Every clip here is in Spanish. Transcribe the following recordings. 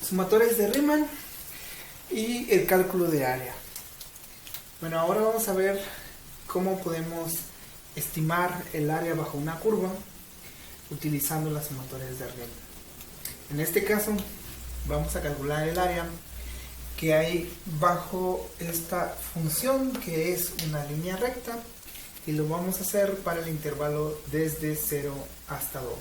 sumatorias de Riemann y el cálculo de área. Bueno, ahora vamos a ver cómo podemos estimar el área bajo una curva utilizando las sumatorias de Riemann. En este caso vamos a calcular el área que hay bajo esta función, que es una línea recta, y lo vamos a hacer para el intervalo desde 0 hasta 2.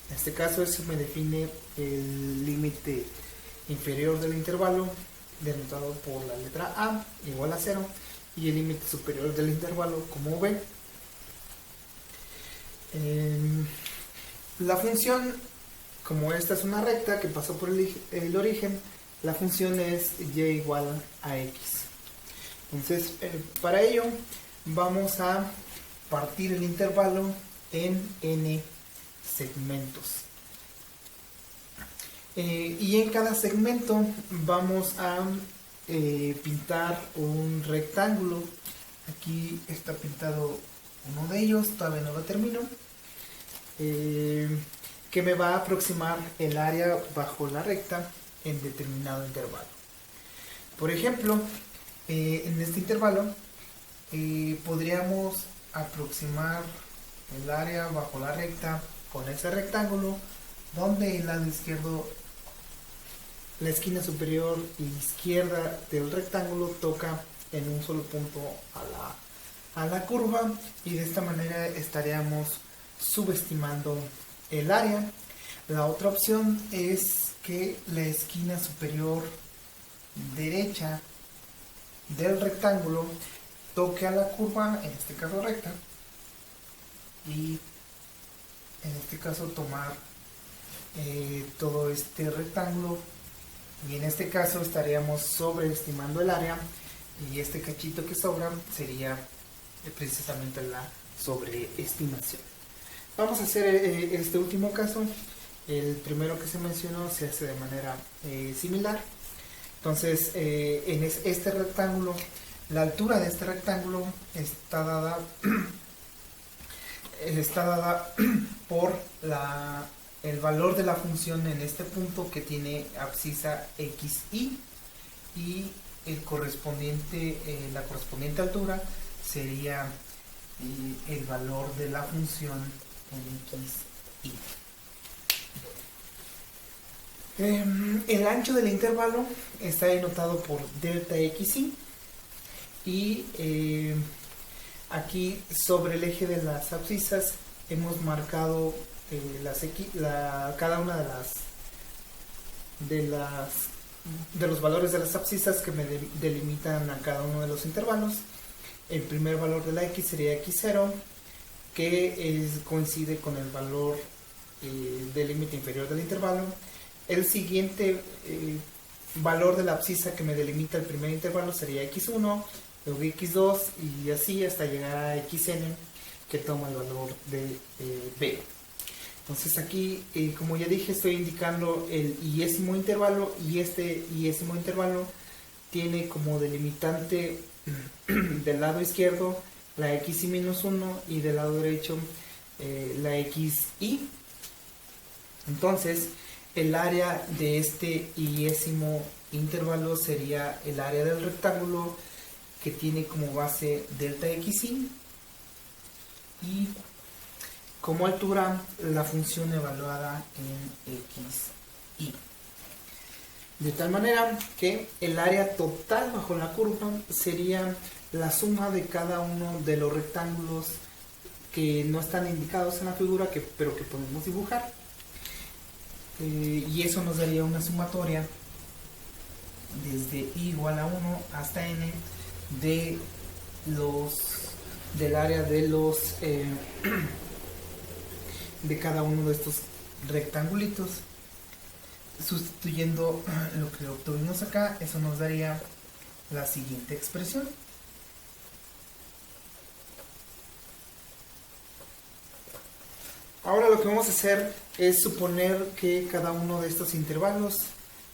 En este caso eso me define el límite inferior del intervalo denotado por la letra A igual a 0 y el límite superior del intervalo como B. La función, como esta es una recta que pasó por el origen, la función es y igual a x. Entonces, para ello vamos a partir el intervalo en n segmentos. Y en cada segmento vamos a pintar un rectángulo. Aquí está pintado uno de ellos, todavía no lo termino, que me va a aproximar el área bajo la recta en determinado intervalo. Por ejemplo, en este intervalo podríamos aproximar el área bajo la recta con ese rectángulo, donde el lado izquierdo, la esquina superior izquierda del rectángulo toca en un solo punto a la curva, y de esta manera estaríamos subestimando el área. La otra opción es que la esquina superior derecha del rectángulo toque a la curva, en este caso recta, y en este caso tomar todo este rectángulo, y en este caso estaríamos sobreestimando el área, y este cachito que sobra sería precisamente la sobreestimación. Vamos a hacer este último caso. El primero que se mencionó se hace de manera similar. Entonces, en este rectángulo, la altura de este rectángulo está dada por el valor de la función en este punto, que tiene abscisa xy, y la correspondiente altura sería el valor de la función en xy. El ancho del intervalo está denotado por delta xy, y aquí sobre el eje de las abscisas hemos marcado cada una de los valores de las abscisas que me delimitan a cada uno de los intervalos. El primer valor de la x sería x0, que coincide con el valor del límite inferior del intervalo. El siguiente valor de la abscisa que me delimita el primer intervalo sería x1, luego x2, y así hasta llegar a xn, que toma el valor de b. Entonces aquí, como ya dije, estoy indicando el iésimo intervalo, y este iésimo intervalo tiene como delimitante del lado izquierdo la xy menos 1 y del lado derecho la xy. Entonces, el área de este iésimo intervalo sería el área del rectángulo, que tiene como base delta xy, y como altura la función evaluada en xy. De tal manera que el área total bajo la curva sería la suma de cada uno de los rectángulos que no están indicados en la figura, pero que podemos dibujar. Y eso nos daría una sumatoria desde i igual a 1 hasta n del área de cada uno de estos rectangulitos. Sustituyendo lo que obtuvimos acá, eso nos daría la siguiente expresión. Ahora lo que vamos a hacer es suponer que cada uno de estos intervalos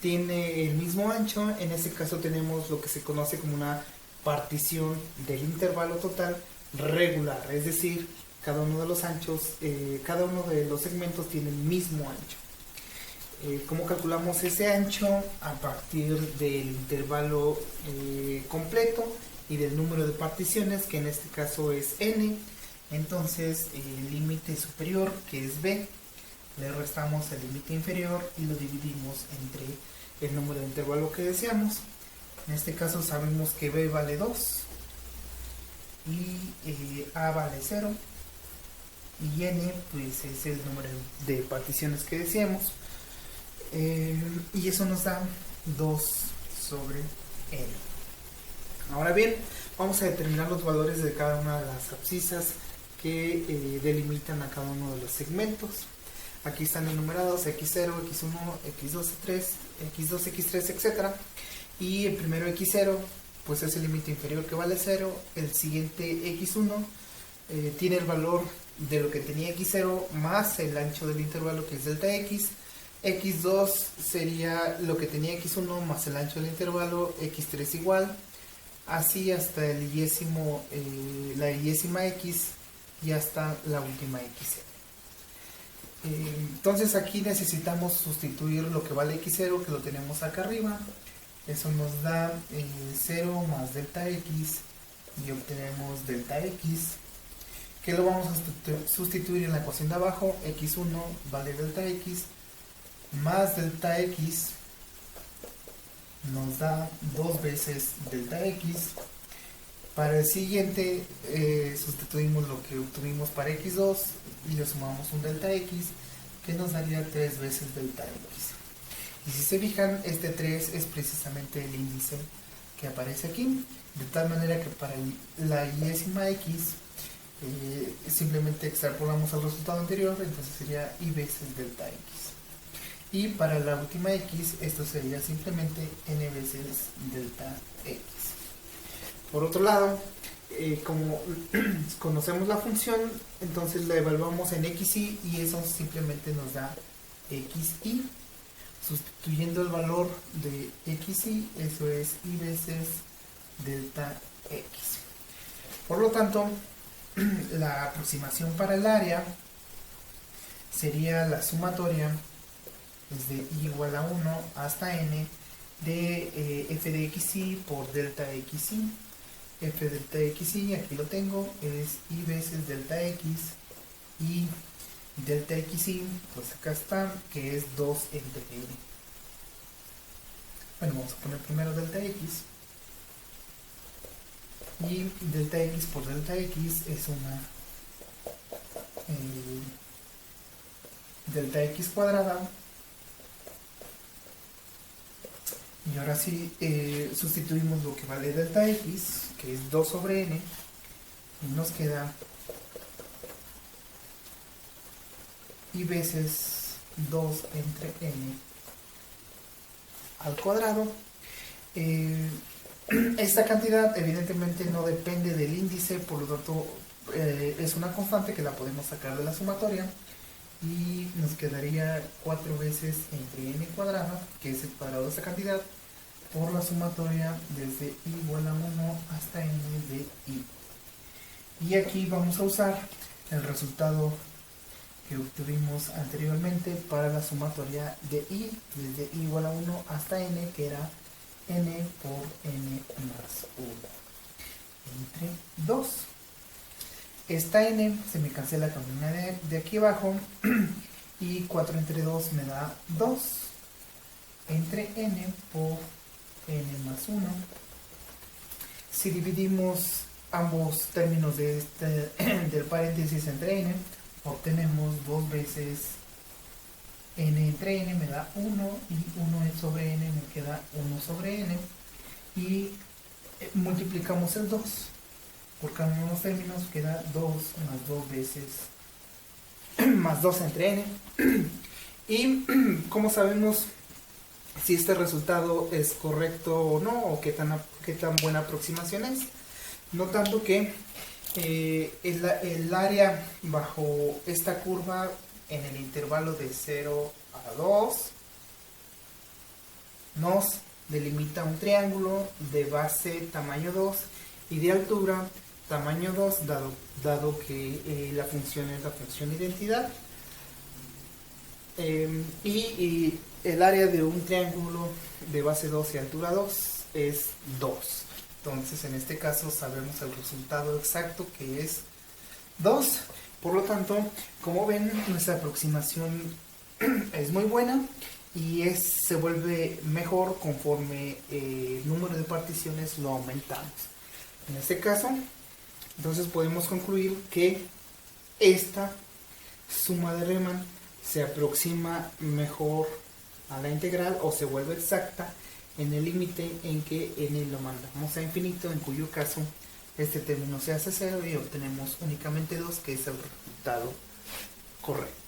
tiene el mismo ancho. En este caso tenemos lo que se conoce como una partición del intervalo total regular, es decir, cada uno de los anchos, cada uno de los segmentos tiene el mismo ancho. ¿Cómo calculamos ese ancho? A partir del intervalo completo y del número de particiones, que en este caso es n. Entonces el límite superior, que es b, le restamos el límite inferior y lo dividimos entre el número de intervalo que deseamos. En este caso sabemos que b vale 2 y a vale 0 y n pues es el número de particiones que deseamos. Y eso nos da 2 sobre n. Ahora bien, vamos a determinar los valores de cada una de las abscisas que delimitan a cada uno de los segmentos. Aquí están enumerados x0, x1, x2, x3, x2, x3, etc. Y el primero x0 pues es el límite inferior que vale 0. El siguiente x1 tiene el valor de lo que tenía x0 más el ancho del intervalo, que es delta x. x2 sería lo que tenía x1 más el ancho del intervalo, x3 igual, así hasta el la yésima x y hasta la última x. Entonces aquí necesitamos sustituir lo que vale x0, que lo tenemos acá arriba. Eso nos da 0 más delta x y obtenemos delta x, que lo vamos a sustituir en la ecuación de abajo. x1 vale delta x más delta x nos da 2 veces delta x. Para el siguiente sustituimos lo que obtuvimos para x2 y le sumamos un delta x, que nos daría 3 veces delta x. Y si se fijan, este 3 es precisamente el índice que aparece aquí, de tal manera que para la yésima x simplemente extrapolamos al resultado anterior, entonces sería y veces delta x. Y para la última x, esto sería simplemente n veces delta x. Por otro lado, como conocemos la función, entonces la evaluamos en xy y eso simplemente nos da xy. Sustituyendo el valor de xy, eso es y veces delta x. Por lo tanto, la aproximación para el área sería la sumatoria desde i igual a 1 hasta n de f de xy por delta xy. F de delta xy, aquí lo tengo, es y veces delta x, y delta xy, pues acá está, que es 2 entre n. Bueno, vamos a poner primero delta x, y delta x por delta x es una delta x cuadrada. Y ahora sí, sustituimos lo que vale delta x, que es 2 sobre n, y nos queda y veces 2 entre n al cuadrado. Esta cantidad evidentemente no depende del índice, por lo tanto es una constante que la podemos sacar de la sumatoria y nos quedaría 4 veces entre n cuadrada, que es el cuadrado de esta cantidad, por la sumatoria desde i igual a 1 hasta n de i. Y aquí vamos a usar el resultado que obtuvimos anteriormente para la sumatoria de i, desde i igual a 1 hasta n, que era n por n más 1 entre 2. Esta n se me cancela con una de aquí abajo y 4 entre 2 me da 2 entre n por n más 1. Si dividimos ambos términos de del paréntesis entre n, obtenemos 2 veces n entre n, me da 1, y 1 sobre n me queda 1 sobre n, y multiplicamos el 2 por cada uno de los términos, queda 2 más 2 veces más 2 entre n. Y como sabemos si este resultado es correcto o no, o qué tan buena aproximación es, notando que el área bajo esta curva en el intervalo de 0 a 2 nos delimita un triángulo de base tamaño 2 y de altura tamaño 2, dado que la función es la función identidad. Y el área de un triángulo de base 2 y altura 2 es 2. Entonces, en este caso sabemos el resultado exacto, que es 2. Por lo tanto, como ven, nuestra aproximación es muy buena y se vuelve mejor conforme el número de particiones lo aumentamos. En este caso, entonces podemos concluir que esta suma de Riemann se aproxima mejor a la integral o se vuelve exacta en el límite en que n lo mandamos a infinito, en cuyo caso este término se hace 0 y obtenemos únicamente 2, que es el resultado correcto.